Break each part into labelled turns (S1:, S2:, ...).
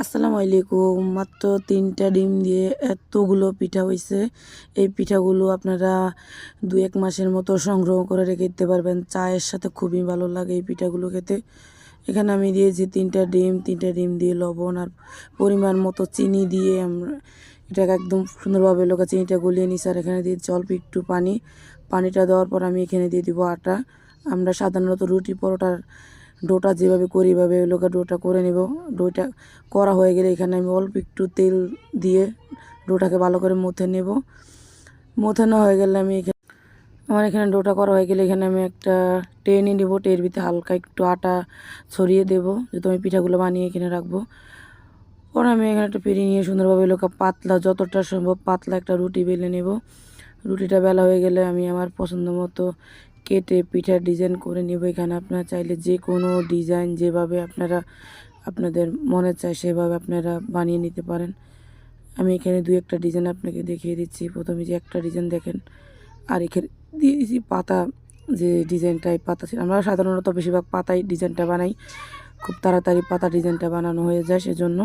S1: আসসালামু আলাইকুম। মাত্র ৩টা ডিম দিয়ে এতগুলো পিঠা হইছে। এই পিঠাগুলো আপনারা ২-১ মাসের মতো সংগ্রহ করে রেখে দিতে পারবেন। চায়ের সাথে খুবই ভালো লাগে এই পিঠাগুলো খেতে। এখানে আমি দিয়েছি ৩টা ডিম দিয়ে লবণ আর পরিমাণ মতো চিনি দিয়ে আমরা এটাকে একদম সুন্দরভাবে চিনিটা গলিয়ে নিছি। আর এখানে দিয়েছি অল্প একটু পানি। পানিটা দেওয়ার পর আমি এখানে দিয়ে দিব আটা। আমরা সাধারণত রুটি পরোটার ডোটা যেভাবে করি এভাবে ডোটা করে নেব। ডোটা করা হয়ে গেলে এখানে আমি অল্প একটু তেল দিয়ে ডোটাকে ভালো করে মথে নেব। মথানো হয়ে গেলে আমার এখানে ডোটা করা হয়ে গেলে এখানে আমি একটা ট্রে নিয়ে নেব। ট্রের ভিতরে হালকা একটু আটা ছড়িয়ে দেবো, যেহেতু আমি পিঠাগুলো বানিয়ে এখানে রাখবো। পরে আমি এখানে একটা পেরি নিয়ে সুন্দরভাবে পাতলা, যতটা সম্ভব পাতলা একটা রুটি বেলে নেব। রুটিটা বেলা হয়ে গেলে আমি আমার পছন্দ মতো কেটে পিঠার ডিজাইন করে নেব। এখানে আপনারা চাইলে যে কোনো ডিজাইন যেভাবে আপনাদের মনে চায় সেভাবে আপনারা বানিয়ে নিতে পারেন। আমি এখানে 2-একটা ডিজাইন আপনাকে দেখিয়ে দিচ্ছি। প্রথমে যে একটা ডিজাইন দেখেন, আর এখানে দিয়ে দিচ্ছি পাতা, যে ডিজাইনটাই পাতা ছিল। আমরা সাধারণত বেশিরভাগ পাতাই ডিজাইনটা বানাই, খুব তাড়াতাড়ি পাতা ডিজাইনটা বানানো হয়ে যায় সেজন্য।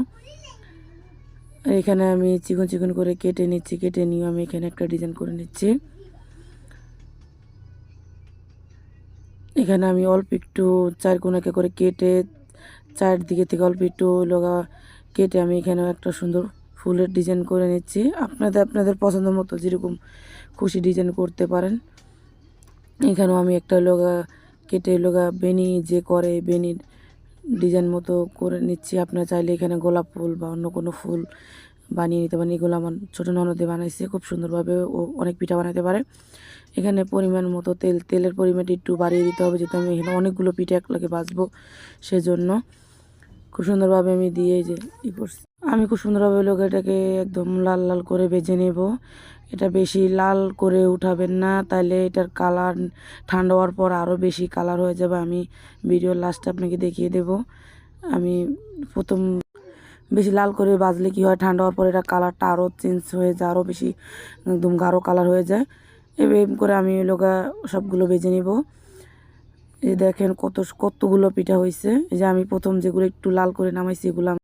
S1: এখানে আমি চিকন চিকন করে কেটে নিচ্ছি। কেটে নিয়ে আমি এখানে একটা ডিজাইন করে নিচ্ছি। এখানে আমি অল্প একটু 4 কোণাকে করে কেটে চারদিকে থেকে অল্প একটু কেটে আমি এখানে একটা সুন্দর ফুলের ডিজাইন করে নিচ্ছি। আপনাদের পছন্দ মতো যেরকম খুশি ডিজাইন করতে পারেন। এখানেও আমি একটা কেটে বেনি যে করে বেনির ডিজাইন মতো করে নিচ্ছি। আপনারা চাইলে এখানে গোলাপ ফুল বা অন্য কোনো ফুল বানিয়ে নিতে পারেন। এগুলো আমার ছোটো ননদে বানাইছে, খুব সুন্দরভাবে ও অনেক পিঠা বানাতে পারে। এখানে পরিমাণ মতো তেলের পরিমাণটা একটু বাড়িয়ে দিতে হবে, যেহেতু আমি এখানে অনেকগুলো পিঠা একলাগে ভাজবো সেজন্য। খুব সুন্দরভাবে আমি দিয়ে যে করছি, আমি খুব সুন্দরভাবে এটাকে একদম লাল লাল করে ভেজে নেব। এটা বেশি লাল করে উঠাবেন না, তাইলে এটার কালার ঠান্ডা হওয়ার পর আরও বেশি কালার হয়ে যাবে। আমি ভিডিওর লাস্টে আপনাকে দেখিয়ে দেব। আমি প্রথম বেশি লাল করে ভাজলে কি হয়, ঠান্ডা হওয়ার পর এটা কালারটা আরও চেঞ্জ হয়ে যায়, আরও বেশি একদম গাঢ় কালার হয়ে যায়। এভাবে করে আমি সবগুলো ভেজে নেব। এই দেখেন কতগুলো পিঠা হয়েছে। এই যে আমি প্রথম যেগুলো একটু লাল করে নামাইছি এগুলো